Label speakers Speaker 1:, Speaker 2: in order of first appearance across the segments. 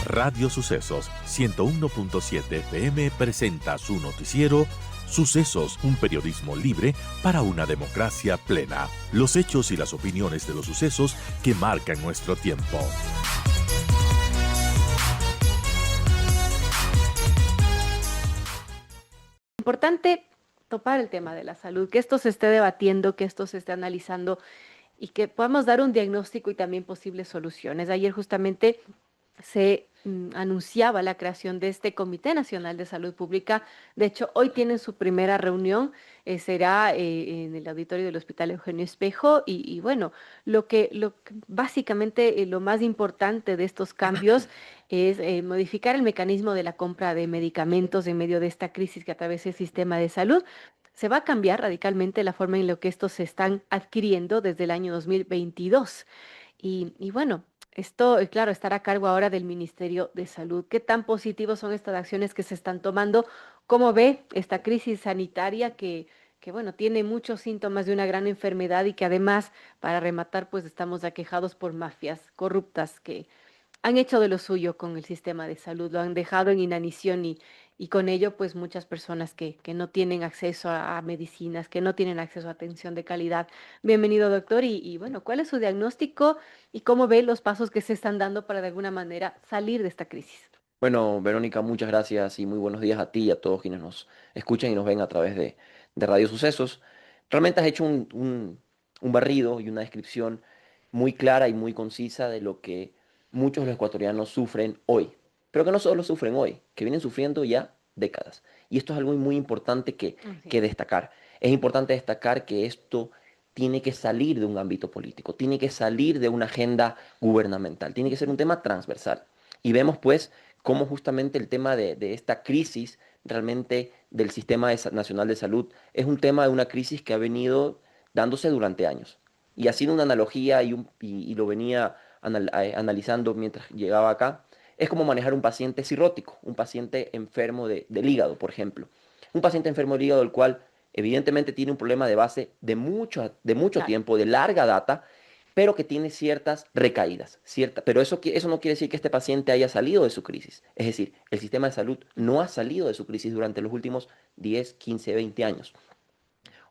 Speaker 1: Radio Sucesos 101.7 FM presenta su noticiero Sucesos, un periodismo libre para una democracia plena. Los hechos y las opiniones de los sucesos que marcan nuestro tiempo.
Speaker 2: Importante topar el tema de la salud, que esto se esté debatiendo, que esto se esté analizando y que podamos dar un diagnóstico y también posibles soluciones. Ayer justamente se anunciaba la creación de este Comité Nacional de Salud Pública. De hecho, hoy tienen su primera reunión, será en el auditorio del Hospital Eugenio Espejo. Y bueno, básicamente lo más importante de estos cambios es modificar el mecanismo de la compra de medicamentos en medio de esta crisis que atraviesa el sistema de salud. Se va a cambiar radicalmente la forma en la que estos se están adquiriendo desde el año 2022. Y bueno, esto, claro, estará a cargo ahora del Ministerio de Salud. ¿Qué tan positivos son estas acciones que se están tomando? ¿Cómo ve esta crisis sanitaria que bueno, tiene muchos síntomas de una gran enfermedad y que además, para rematar, pues estamos aquejados por mafias corruptas que han hecho de lo suyo con el sistema de salud, lo han dejado en inanición y con ello, pues muchas personas que no tienen acceso a medicinas, que no tienen acceso a atención de calidad? Bienvenido, doctor. Y bueno, ¿cuál es su diagnóstico y cómo ve los pasos que se están dando para de alguna manera salir de esta crisis?
Speaker 3: Bueno, Verónica, muchas gracias y muy buenos días a ti y a todos quienes nos escuchan y nos ven a través de Radio Sucesos. Realmente has hecho un barrido y una descripción muy clara y muy concisa de lo que muchos de los ecuatorianos sufren hoy, pero que no solo sufren hoy, que vienen sufriendo ya décadas. Y esto es algo muy importante
Speaker 2: Así
Speaker 3: que
Speaker 2: es.
Speaker 3: destacar. Es importante destacar que esto tiene que salir de un ámbito político, tiene que salir de una agenda gubernamental, tiene que ser un tema transversal. Y vemos pues cómo justamente el tema de esta crisis realmente del Sistema Nacional de Salud es un tema de una crisis que ha venido dándose durante años. Y haciendo una analogía y lo venía analizando mientras llegaba acá, es como manejar un paciente cirrótico, un paciente enfermo del hígado, por ejemplo. Un paciente enfermo del hígado, el cual evidentemente tiene un problema de base de mucho
Speaker 2: Claro.
Speaker 3: tiempo, de larga data, pero que tiene ciertas recaídas, pero eso no quiere decir que este paciente haya salido de su crisis. Es decir, el sistema de salud no ha salido de su crisis durante los últimos 10, 15, 20 años.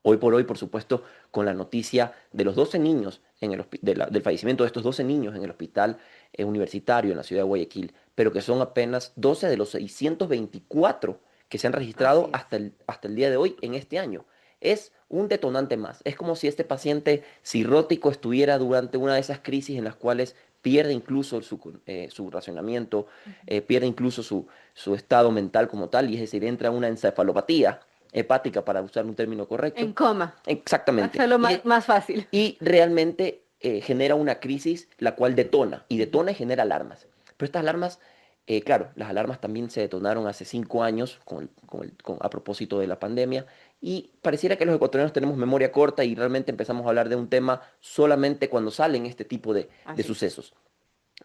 Speaker 3: Hoy por hoy, por supuesto, con la noticia de los 12 niños, del fallecimiento de estos 12 niños en el hospital universitario en la ciudad de Guayaquil, pero que son apenas 12 de los 624 que se han registrado
Speaker 2: Así es.
Speaker 3: hasta el día de hoy en este año. Es un detonante más. Es como si este paciente cirrótico estuviera durante una de esas crisis en las cuales pierde incluso su racionamiento,
Speaker 2: Ujú.
Speaker 3: pierde incluso su estado mental como tal, y es decir, entra una encefalopatía hepática, para usar un término
Speaker 2: En
Speaker 3: correcto.
Speaker 2: coma.
Speaker 3: Exactamente.
Speaker 2: Hacerlo más fácil.
Speaker 3: Y realmente genera una crisis la cual detona, y
Speaker 2: Ujú.
Speaker 3: detona y genera alarmas. Pero estas alarmas, claro, las alarmas también se detonaron hace 5 años a propósito de la pandemia, y pareciera que los ecuatorianos tenemos memoria corta y realmente empezamos a hablar de un tema solamente cuando salen este tipo de
Speaker 2: Así es.
Speaker 3: sucesos.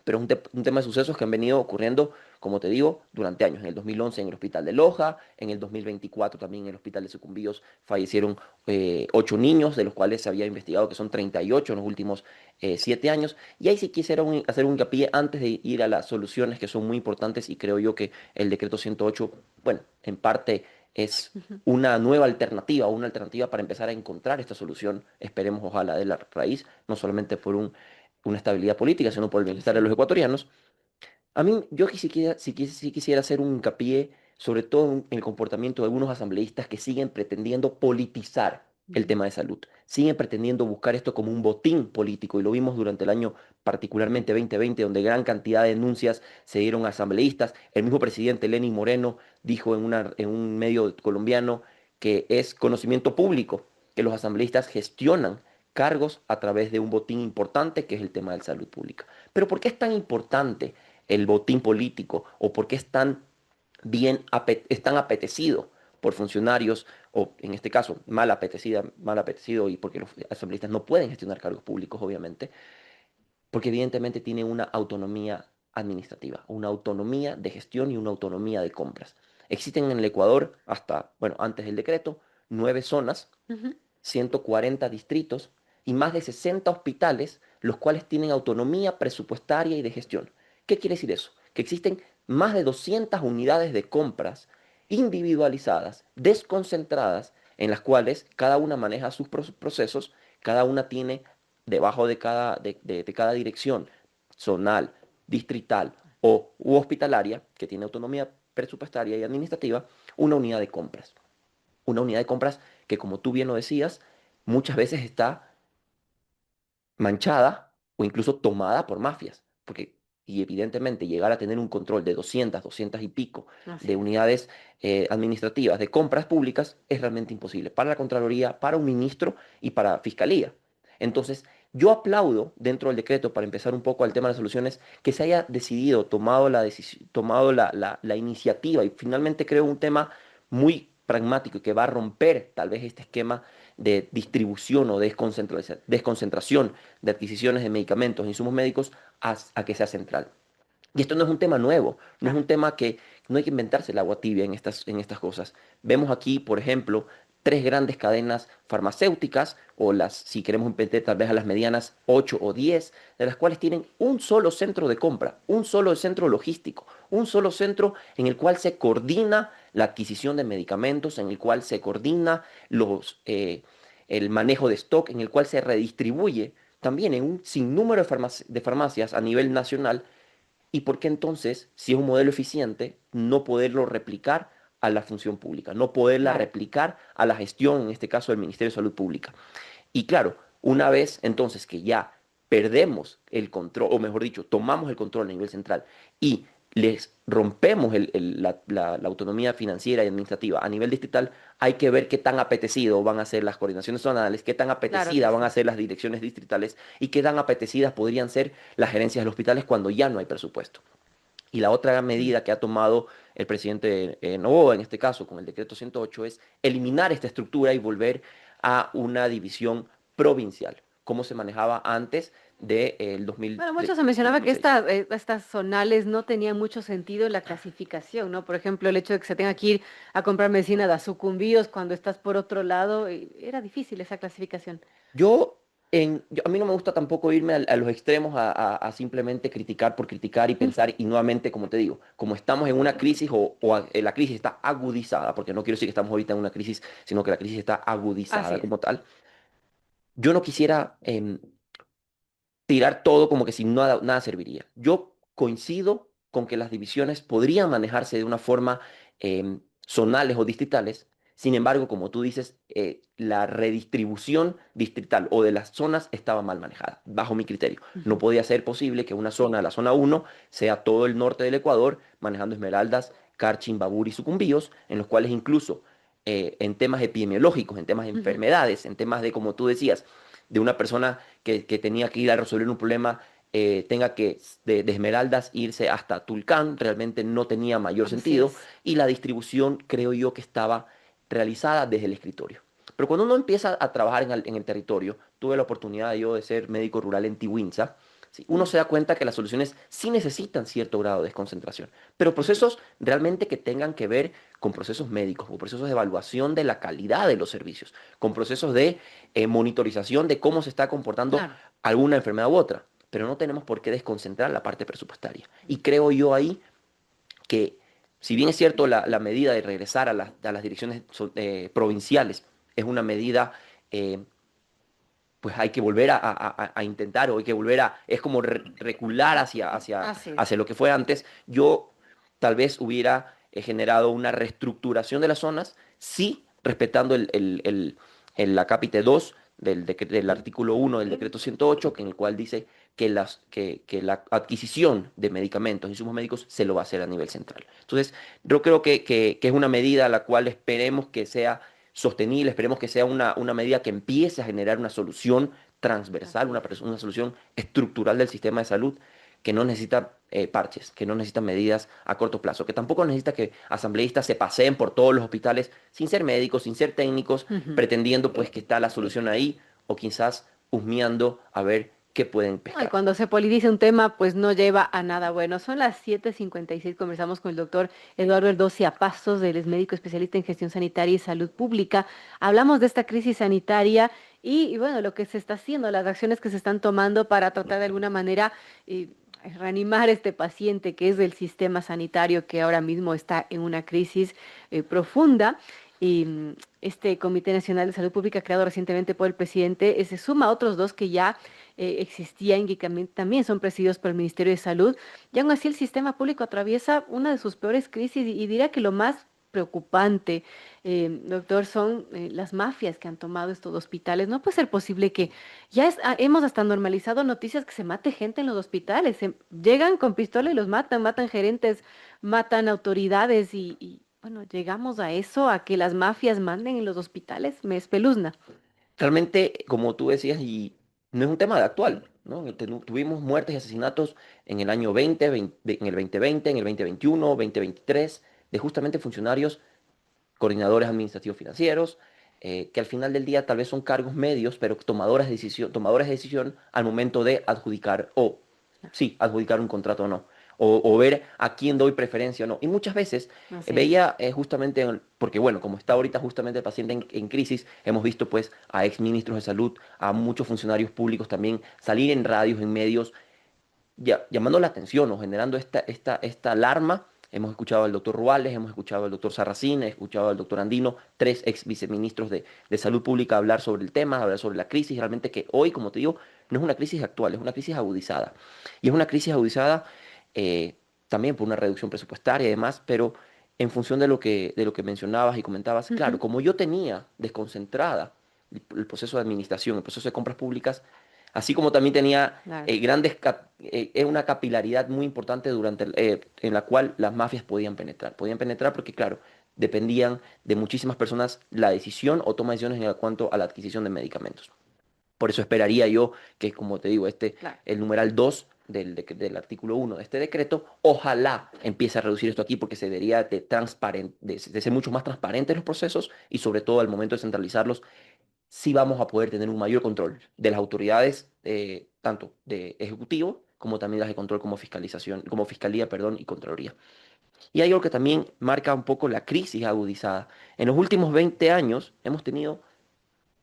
Speaker 3: Pero es un tema de sucesos que han venido ocurriendo, como te digo, durante años. En el 2011 en el hospital de Loja, en el 2024 también en el hospital de Sucumbíos fallecieron 8 niños, de los cuales se había investigado que son 38 en los últimos 7 años. Y ahí sí quisiera hacer un hincapié antes de ir a las soluciones que son muy importantes, y creo yo que el decreto 108, bueno, en parte es
Speaker 2: Ujú.
Speaker 3: una alternativa para empezar a encontrar esta solución, esperemos ojalá de la raíz, no solamente por una estabilidad política, sino por el bienestar
Speaker 2: Así
Speaker 3: de
Speaker 2: es.
Speaker 3: los ecuatorianos. A mí, yo sí quisiera hacer un hincapié, sobre todo en el comportamiento de algunos asambleístas que siguen pretendiendo politizar el
Speaker 2: Ujú.
Speaker 3: tema de salud, siguen pretendiendo buscar esto como un botín político, y lo vimos durante el año particularmente 2020, donde gran cantidad de denuncias se dieron a asambleístas. El mismo presidente Lenín Moreno dijo en un medio colombiano que es conocimiento público que los asambleístas gestionan cargos a través de un botín importante, que es el tema de la salud pública. Pero ¿por qué es tan importante el botín político, o por qué es tan apetecido por funcionarios, o en este caso mal apetecido, y porque los asambleístas no pueden gestionar cargos públicos, obviamente? Porque evidentemente tiene una autonomía administrativa, una autonomía de gestión y una autonomía de compras. Existen en el Ecuador, hasta, bueno, antes del decreto, 9 zonas,
Speaker 2: Ujú.
Speaker 3: 140 distritos y más de 60 hospitales, los cuales tienen autonomía presupuestaria y de gestión. ¿Qué quiere decir eso? que existen más de 200 unidades de compras individualizadas, desconcentradas, en las cuales cada una maneja sus procesos, cada una tiene debajo de cada dirección zonal, distrital u hospitalaria, que tiene autonomía presupuestaria y administrativa, una unidad de compras. Una unidad de compras que, como tú bien lo decías, muchas veces está manchada o incluso tomada por mafias, porque y evidentemente llegar a tener un control de 200 y pico
Speaker 2: Así
Speaker 3: de
Speaker 2: es.
Speaker 3: unidades administrativas de compras públicas es realmente imposible para la Contraloría, para un ministro y para Fiscalía. Entonces, yo aplaudo dentro del decreto, para empezar un poco al tema de las soluciones, que se haya decidido, tomado la iniciativa, y finalmente creo un tema muy pragmático y que va a romper tal vez este esquema de distribución o desconcentración de adquisiciones de medicamentos e insumos médicos a que sea central. Y esto no es un tema nuevo, no es
Speaker 2: Claro.
Speaker 3: un tema que no hay que inventarse el agua tibia en estas cosas. Vemos aquí, por ejemplo, tres grandes cadenas farmacéuticas, o las, si queremos meter tal vez a las medianas, 8 o 10, de las cuales tienen un solo centro de compra, un solo centro logístico, un solo centro en el cual se coordina la adquisición de medicamentos, en el cual se coordina el manejo de stock, en el cual se redistribuye también en un sinnúmero de farmacias a nivel nacional. ¿Y por qué entonces, si es un modelo eficiente, no poderlo replicar a la función pública, no poderla
Speaker 2: Claro.
Speaker 3: replicar a la gestión, en este caso del Ministerio de Salud Pública? Y claro, una vez entonces que ya perdemos el control, o mejor dicho, tomamos el control a nivel central y les rompemos la autonomía financiera y administrativa a nivel distrital, hay que ver qué tan apetecido van a ser las coordinaciones zonales, qué tan
Speaker 2: Claro que
Speaker 3: apetecidas van a
Speaker 2: sí.
Speaker 3: ser las direcciones distritales y qué tan apetecidas podrían ser las gerencias de los hospitales cuando ya no hay presupuesto. Y la otra
Speaker 2: Mm.
Speaker 3: medida que ha tomado el presidente Noboa, en este caso con el decreto 108, es eliminar esta estructura y volver a una división provincial, como se manejaba antes del
Speaker 2: Bueno, mucho se mencionaba que
Speaker 3: 2006.
Speaker 2: estas zonales no tenían mucho sentido en la clasificación, ¿no? Por ejemplo, el hecho de que se tenga que ir a comprar medicina de Sucumbíos cuando estás por otro lado, era difícil esa clasificación.
Speaker 3: A mí no me gusta tampoco irme a los extremos a simplemente criticar por criticar y pensar, y nuevamente, como te digo, como estamos en una crisis la crisis está agudizada, porque no quiero decir que estamos ahorita en una crisis, sino que la crisis está
Speaker 2: Así
Speaker 3: agudizada
Speaker 2: es.
Speaker 3: como tal. Yo no quisiera tirar todo como que si nada serviría. Yo coincido con que las divisiones podrían manejarse de una forma zonales o distritales. Sin embargo, como tú dices, la redistribución distrital o de las zonas estaba mal manejada, bajo mi criterio. No
Speaker 2: Ujú.
Speaker 3: podía ser posible que una zona, la zona uno, sea todo el norte del Ecuador, manejando Esmeraldas, Carchi, Babur y Sucumbíos, en los cuales incluso en temas epidemiológicos, en temas de
Speaker 2: Ujú.
Speaker 3: enfermedades, en temas de, como tú decías, de una persona que tenía que ir a resolver un problema, tenga que de Esmeraldas irse hasta Tulcán, realmente no tenía mayor
Speaker 2: Así
Speaker 3: sentido,
Speaker 2: es.
Speaker 3: y la distribución creo yo que estaba realizada desde el escritorio. Pero cuando uno empieza a trabajar en el territorio, tuve la oportunidad yo de ser médico rural en Tihuinza, ¿sí? Uno se da cuenta que las soluciones sí necesitan cierto grado de desconcentración, pero procesos realmente que tengan que ver con procesos médicos, con procesos de evaluación de la calidad de los servicios, con procesos de monitorización de cómo se está comportando
Speaker 2: Claro.
Speaker 3: alguna enfermedad u otra, pero no tenemos por qué desconcentrar la parte presupuestaria. Y creo yo ahí que, si bien es cierto la medida de regresar a las direcciones provinciales es una medida, eh, pues hay que volver a intentar, o hay que volver
Speaker 2: Sí.
Speaker 3: es como recular
Speaker 2: Así es.
Speaker 3: hacia lo que fue antes. Yo tal vez hubiera generado una reestructuración de las zonas, sí, respetando la capite 2 del artículo 1 del decreto 108, en el cual dice que la adquisición de medicamentos, insumos médicos, se lo va a hacer a nivel central. Entonces, yo creo que es una medida a la cual esperemos que sea sostenible, esperemos que sea una medida que empiece a generar una solución transversal,
Speaker 2: Así es.
Speaker 3: una solución estructural del sistema de salud, que no necesita parches, que no necesita medidas a corto plazo, que tampoco necesita que asambleístas se paseen por todos los hospitales sin ser médicos, sin ser técnicos,
Speaker 2: Ujú.
Speaker 3: pretendiendo pues que está la solución ahí, o quizás husmeando a ver qué pueden
Speaker 2: No, y
Speaker 3: pescar.
Speaker 2: cuando se politiza un tema, pues no lleva a nada bueno. Son las 7:56. Conversamos con el doctor Eduardo Erdocia Pastos, él es médico especialista en gestión sanitaria y salud pública. Hablamos de esta crisis sanitaria y bueno, lo que se está haciendo, las acciones que se están tomando para tratar de alguna manera, eh, reanimar a este paciente que es del sistema sanitario que ahora mismo está en una crisis profunda. Y este Comité Nacional de Salud Pública, creado recientemente por el presidente, se suma a otros dos que ya existían y que también son presididos por el Ministerio de Salud. Y aún así el sistema público atraviesa una de sus peores crisis y diría que lo más preocupante, doctor, son las mafias que han tomado estos hospitales. No puede ser posible que hemos hasta normalizado noticias que se mate gente en los hospitales. Llegan con pistola y los matan, matan gerentes, matan autoridades bueno, llegamos a eso, a que las mafias manden en los hospitales. Me espeluzna.
Speaker 3: Realmente, como tú decías, y no es un tema de actual, ¿no? Tuvimos muertes y asesinatos en el año 20, en el 2020, en el 2021, 2023, de justamente funcionarios, coordinadores administrativos financieros, que al final del día tal vez son cargos medios, pero tomadores de decisión al momento de adjudicar, o sí, adjudicar un contrato o no, o ver a quién doy preferencia o no. Y muchas veces
Speaker 2: Así es.
Speaker 3: veía justamente, porque bueno, como está ahorita justamente el paciente en crisis, hemos visto pues a ex ministros de salud, a muchos funcionarios públicos también salir en radios, en medios, llamando la atención o generando esta alarma. Hemos escuchado al doctor Ruales, hemos escuchado al doctor Sarracín, hemos escuchado al doctor Andino, tres ex viceministros de Salud Pública hablar sobre el tema, hablar sobre la crisis. Realmente que hoy, como te digo, no es una crisis actual, es una crisis agudizada. Y es una crisis agudizada eh, también por una reducción presupuestaria y demás, pero en función de lo que mencionabas y comentabas, claro,
Speaker 2: Ujú.
Speaker 3: como yo tenía desconcentrada el proceso de administración, el proceso de compras públicas, así como también tenía
Speaker 2: Claro.
Speaker 3: una capilaridad muy importante en la cual las mafias podían penetrar. Podían penetrar porque, claro, dependían de muchísimas personas la decisión o toma de decisiones en cuanto a la adquisición de medicamentos. Por eso esperaría yo que, como te digo,
Speaker 2: Claro.
Speaker 3: el numeral 2 del artículo 1 de este decreto, ojalá empiece a reducir esto aquí porque se debería de ser mucho más transparentes los procesos y sobre todo al momento de centralizarlos sí vamos a poder tener un mayor control de las autoridades, tanto de ejecutivo como también las de control como fiscalización, como fiscalía, perdón, y contraloría. Y hay algo que también marca un poco la crisis agudizada. En los últimos 20 años hemos tenido,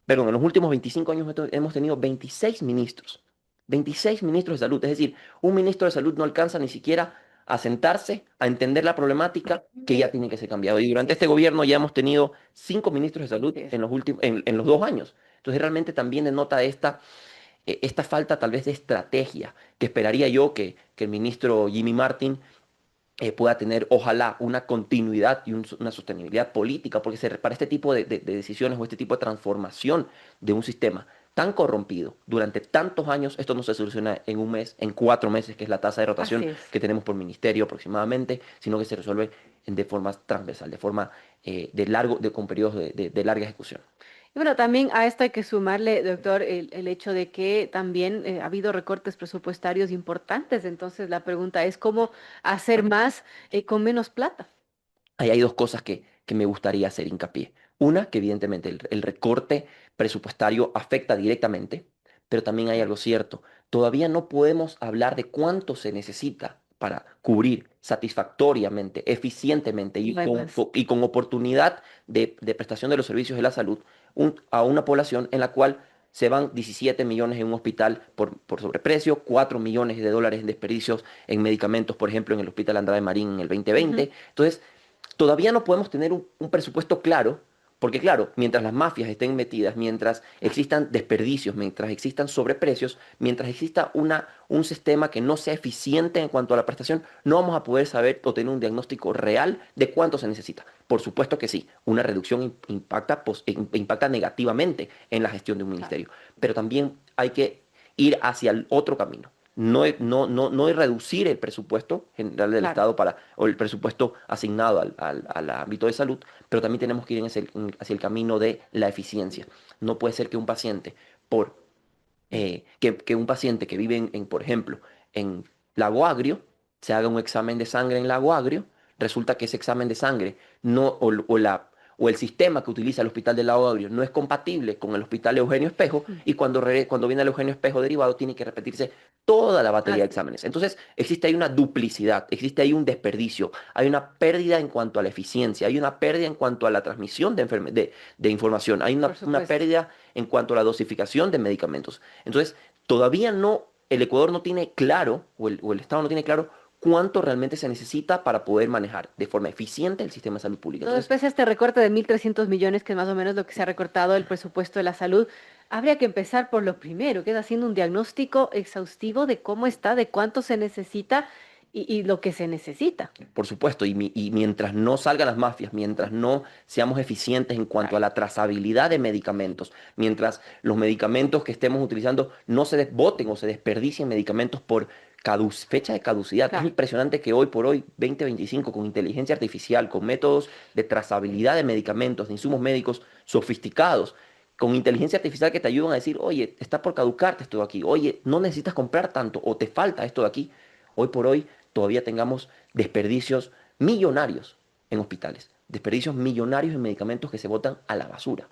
Speaker 3: perdón, en los últimos 25 años hemos tenido 26 ministros de salud. Es decir, un ministro de salud no alcanza ni siquiera a sentarse, a entender la problemática que ya tiene que ser cambiado. Y
Speaker 2: Así
Speaker 3: durante
Speaker 2: es.
Speaker 3: este gobierno ya hemos tenido 5 ministros de salud
Speaker 2: Así es.
Speaker 3: en los 2 años. Entonces realmente también denota esta falta tal vez de estrategia que esperaría yo que el ministro Jimmy Martin pueda tener, ojalá, una continuidad y una sostenibilidad política, porque para este tipo de decisiones o este tipo de transformación de un sistema tan corrompido durante tantos años, esto no se soluciona en un mes, en 4 meses, que es la tasa de
Speaker 2: Así
Speaker 3: rotación
Speaker 2: es.
Speaker 3: que tenemos por ministerio aproximadamente, sino que se resuelve de forma transversal, de forma con periodos de larga ejecución.
Speaker 2: Y bueno, también a esto hay que sumarle, doctor, el hecho de que también ha habido recortes presupuestarios importantes. Entonces, la pregunta es cómo hacer más con menos plata.
Speaker 3: Ahí hay dos cosas que me gustaría hacer hincapié. Una, que evidentemente el recorte presupuestario afecta directamente, pero también hay
Speaker 2: Claro.
Speaker 3: algo cierto. Todavía no podemos hablar de cuánto se necesita para cubrir satisfactoriamente, eficientemente y
Speaker 2: No hay más.
Speaker 3: y con oportunidad de prestación de los servicios de la salud a una población en la cual se van 17 millones en un hospital por sobreprecio, 4 millones de dólares en desperdicios en medicamentos, por ejemplo, en el Hospital Andrade Marín en el
Speaker 2: Ujú.
Speaker 3: 2020. Entonces, todavía no podemos tener un presupuesto claro, porque claro, mientras las mafias estén metidas, mientras
Speaker 2: Claro.
Speaker 3: existan desperdicios, mientras existan sobreprecios, mientras exista un sistema que no sea eficiente en cuanto a la prestación, no vamos a poder saber o tener un diagnóstico real de cuánto se necesita. Por supuesto que sí, una reducción impacta negativamente en la gestión de un
Speaker 2: Claro.
Speaker 3: ministerio, pero también hay que ir hacia el otro camino. No es reducir el presupuesto general del
Speaker 2: Claro.
Speaker 3: Estado o el presupuesto asignado al ámbito de salud, pero también tenemos que ir hacia el camino de la eficiencia. No puede ser que un paciente, que un paciente que vive por ejemplo, en Lago Agrio, se haga un examen de sangre en Lago Agrio, resulta que ese examen de sangre no, o el sistema que utiliza el Hospital del Lago Agrio no es compatible con el Hospital Eugenio Espejo,
Speaker 2: Mm.
Speaker 3: y cuando viene el Eugenio Espejo derivado tiene que repetirse toda la batería de
Speaker 2: Así es.
Speaker 3: exámenes. Entonces existe ahí una duplicidad, existe ahí un desperdicio, hay una pérdida en cuanto a la eficiencia, hay una pérdida en cuanto a la transmisión de información, hay
Speaker 2: Por
Speaker 3: una
Speaker 2: supuesto.
Speaker 3: pérdida en cuanto a la dosificación de medicamentos. Entonces, todavía no, el Ecuador no tiene claro, o el Estado no tiene claro cuánto realmente se necesita para poder manejar de forma eficiente el sistema de salud pública.
Speaker 2: No,
Speaker 3: Entonces,
Speaker 2: después de este recorte de 1.300 millones, que es más o menos lo que se ha recortado el presupuesto de la salud, habría que empezar por lo primero, que es haciendo un diagnóstico exhaustivo de cómo está, de cuánto se necesita y lo que se necesita.
Speaker 3: por supuesto, y mientras no salgan las mafias, mientras no seamos eficientes en cuanto a
Speaker 2: Claro.
Speaker 3: la trazabilidad de medicamentos, mientras los medicamentos que estemos utilizando no se desboten o se desperdicien medicamentos por fecha de caducidad. Es
Speaker 2: Claro.
Speaker 3: impresionante que hoy por hoy, 2025, con inteligencia artificial, con métodos de trazabilidad de medicamentos, de insumos médicos sofisticados, con inteligencia artificial que te ayudan a decir, oye, está por caducarte esto de aquí, oye, no necesitas comprar tanto o te falta esto de aquí. Hoy por hoy todavía tengamos desperdicios millonarios en hospitales, desperdicios millonarios en medicamentos que se botan a la basura.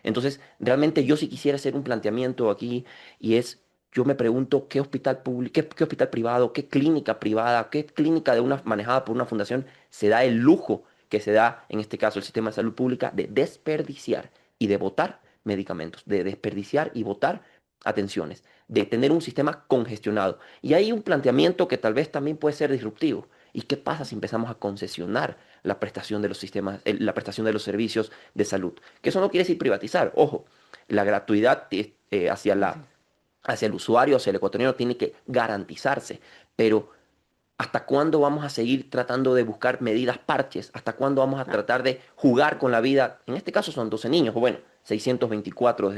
Speaker 3: Entonces, realmente yo sí quisiera hacer un planteamiento aquí y es, yo me pregunto qué hospital público, qué hospital privado, qué clínica privada, qué clínica de una manejada por una fundación se da el lujo que se da, en este caso, el sistema de salud pública, de desperdiciar y de botar medicamentos, de desperdiciar y botar atenciones, de tener un sistema congestionado. Y hay un planteamiento que tal vez también puede ser disruptivo. ¿Y qué pasa si empezamos a concesionar la prestación de los sistemas, la prestación de los servicios de salud? Que eso no quiere decir privatizar. Ojo, la gratuidad
Speaker 2: Sí.
Speaker 3: hacia el usuario, hacia el ecuatoriano, tiene que garantizarse. Pero ¿hasta cuándo vamos a seguir tratando de buscar medidas parches? ¿Hasta cuándo vamos a
Speaker 2: Claro.
Speaker 3: tratar de jugar con la vida? En este caso son 12 niños, o bueno, 624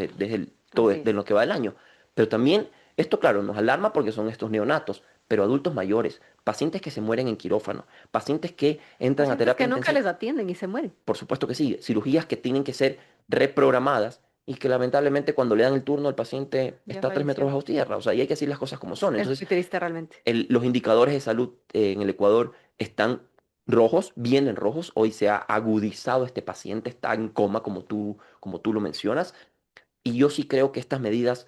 Speaker 3: todo
Speaker 2: Así
Speaker 3: de
Speaker 2: es.
Speaker 3: lo que va del año. Pero también, esto claro, nos alarma porque son estos neonatos, pero adultos mayores, pacientes que se mueren en quirófano, pacientes que entran a
Speaker 2: Pacientes
Speaker 3: terapia
Speaker 2: que nunca
Speaker 3: intensiva,
Speaker 2: les atienden y se mueren.
Speaker 3: por supuesto que sí, cirugías que tienen que ser reprogramadas y que lamentablemente cuando le dan el turno el paciente
Speaker 2: Ya
Speaker 3: está a 3 metros
Speaker 2: falleció.
Speaker 3: bajo tierra, o sea, y hay que decir las cosas como son.
Speaker 2: Es
Speaker 3: Entonces,
Speaker 2: muy triste realmente.
Speaker 3: los indicadores de salud en el Ecuador están rojos, vienen rojos. Hoy se ha agudizado este paciente, está en coma, como tú lo mencionas. Y yo sí creo que estas medidas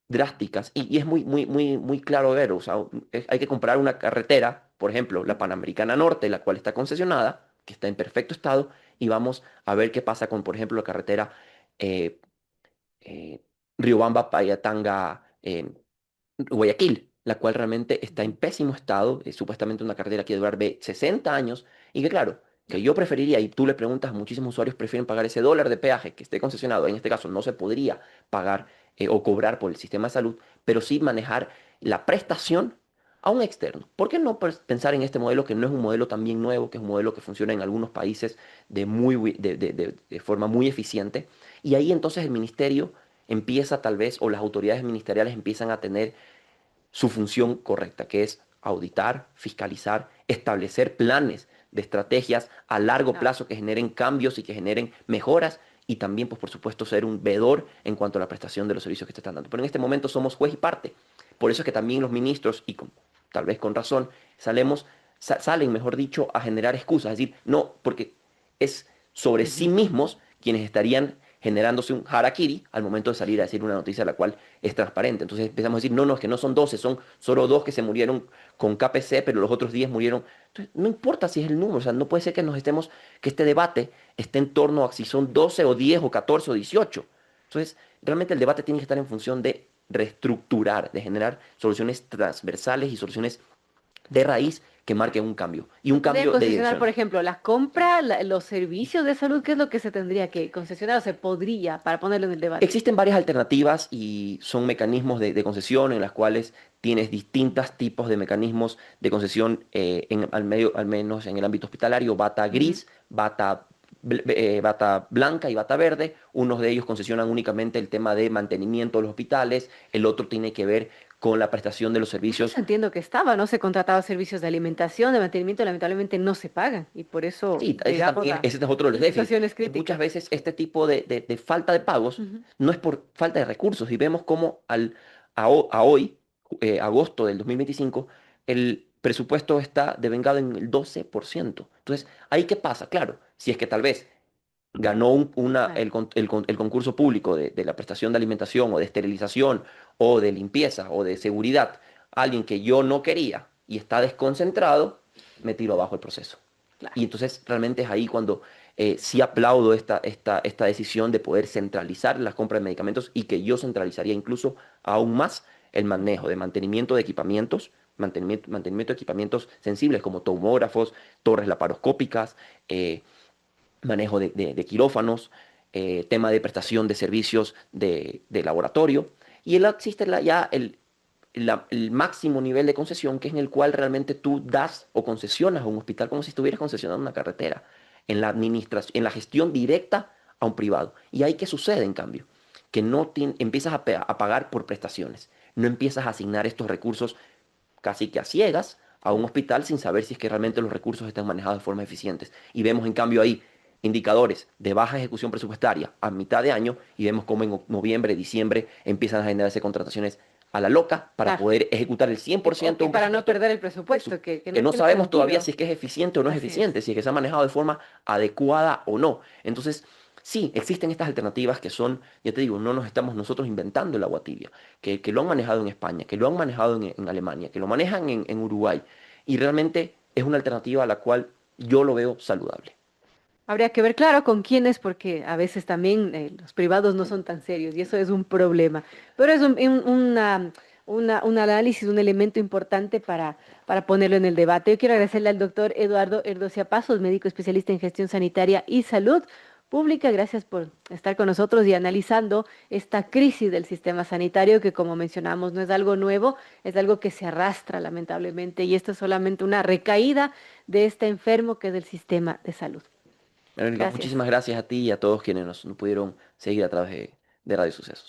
Speaker 3: drásticas, y es muy claro ver, o sea, hay que comprar una carretera, por ejemplo, la Panamericana Norte, la cual está concesionada, que está en perfecto estado, y vamos a ver qué pasa con, por ejemplo, la carretera eh, eh, Riobamba-Payatanga, Guayaquil, la cual realmente está en
Speaker 2: Ujú.
Speaker 3: pésimo estado, es supuestamente una carretera que debe durar 60 años, y que claro, que yo preferiría, y tú le preguntas, muchísimos usuarios prefieren pagar ese dólar de peaje que esté concesionado, en este caso no se podría pagar o cobrar por el sistema de salud, pero sí manejar la prestación a un externo. ¿Por qué no pensar en este modelo que no es un modelo también nuevo, que es un modelo que funciona en algunos países de forma muy eficiente? Y ahí entonces el ministerio empieza tal vez, o las autoridades ministeriales empiezan a tener su función correcta, que es auditar, fiscalizar, establecer planes de estrategias a largo
Speaker 2: Claro.
Speaker 3: plazo que generen cambios y que generen mejoras y también, pues por supuesto, ser un veedor en cuanto a la prestación de los servicios que te están dando. Pero en este momento somos juez y parte. Por eso es que también los ministros, tal vez con razón, salen, mejor dicho, a generar excusas, es decir, no, porque es sobre sí
Speaker 2: Ujú.
Speaker 3: mismos quienes estarían generándose un harakiri al momento de salir a decir una noticia la cual es transparente. Entonces empezamos a decir, no, no, es que no son 12, son solo 2 que se murieron con KPC, pero los otros 10 murieron. Entonces, no importa si es el número, o sea, no puede ser que que este debate esté en torno a si son 12 o 10 o 14 o 18. Entonces, realmente el debate tiene que estar en función de reestructurar, de generar soluciones transversales y soluciones de raíz que marquen un cambio y un
Speaker 2: Se podría
Speaker 3: cambio de
Speaker 2: concesionar, por
Speaker 3: dirección.
Speaker 2: ejemplo, la compra, los servicios de salud, ¿qué es lo que se tendría que concesionar o se podría para ponerlo en el debate?
Speaker 3: Existen varias alternativas y son mecanismos de concesión en las cuales tienes distintos tipos de mecanismos de concesión al menos en el ámbito hospitalario, bata
Speaker 2: Ujú.
Speaker 3: gris, bata blanca y bata verde. Unos de ellos concesionan únicamente el tema de mantenimiento de los hospitales, el otro tiene que ver con la prestación de los servicios.
Speaker 2: Eso entiendo que estaba, ¿no? Se contrataba servicios de alimentación, de mantenimiento, lamentablemente no se pagan y por eso
Speaker 3: Sí,
Speaker 2: llegamos a
Speaker 3: ese es otro de los déficits,
Speaker 2: situaciones
Speaker 3: que muchas
Speaker 2: críticas.
Speaker 3: veces este tipo de falta de pagos
Speaker 2: Ujú.
Speaker 3: no es por falta de recursos y vemos como a hoy, agosto del 2025, el presupuesto está devengado en el 12%. Entonces, ¿ahí qué pasa? Claro, si es que tal vez ganó
Speaker 2: Claro.
Speaker 3: el concurso público de la prestación de alimentación o de esterilización o de limpieza o de seguridad, alguien que yo no quería y está desconcentrado, me tiro abajo el proceso.
Speaker 2: Claro.
Speaker 3: Y entonces realmente es ahí cuando sí aplaudo esta decisión de poder centralizar las compras de medicamentos y que yo centralizaría incluso aún más el manejo de mantenimiento de equipamientos, mantenimiento de equipamientos sensibles como tomógrafos, torres laparoscópicas, manejo de quirófanos, tema de prestación de servicios de laboratorio. Y existe ya el máximo nivel de concesión, que es en el cual realmente tú das o concesionas a un hospital como si estuvieras concesionando una carretera, en la administración, en la gestión directa a un privado. ¿Y ahí qué sucede en cambio? Que no empiezas a pagar por prestaciones, no empiezas a asignar estos recursos casi que a ciegas a un hospital sin saber si es que realmente los recursos están manejados de forma eficiente. Y vemos en cambio ahí indicadores de baja ejecución presupuestaria a mitad de año y vemos cómo en noviembre, diciembre empiezan a generarse contrataciones a la loca para
Speaker 2: Claro.
Speaker 3: poder ejecutar el 100% de
Speaker 2: Y
Speaker 3: un
Speaker 2: para no
Speaker 3: presupuesto
Speaker 2: perder el presupuesto, que
Speaker 3: que
Speaker 2: no
Speaker 3: no
Speaker 2: tiene
Speaker 3: sabemos todavía
Speaker 2: sentido.
Speaker 3: si es que es eficiente o no es
Speaker 2: Así es.
Speaker 3: eficiente, si es que se ha manejado de forma adecuada o no. Entonces, sí, existen estas alternativas que son, ya te digo, no nos estamos nosotros inventando el agua tibia, que lo han manejado en España, que lo han manejado en Alemania, que lo manejan en Uruguay, y realmente es una alternativa a la cual yo lo veo saludable.
Speaker 2: Habría que ver, claro, con quiénes, porque a veces también los privados no son tan serios y eso es un problema. Pero es un análisis, un elemento importante para ponerlo en el debate. Yo quiero agradecerle al doctor Eduardo Erdocia Pasos, médico especialista en gestión sanitaria y salud pública. Gracias por estar con nosotros y analizando esta crisis del sistema sanitario, que como mencionamos no es algo nuevo, es algo que se arrastra lamentablemente y esto es solamente una recaída de este enfermo que es el sistema de salud.
Speaker 3: Verónica,
Speaker 2: Gracias.
Speaker 3: muchísimas gracias a ti y a todos quienes nos pudieron seguir a través de Radio Sucesos.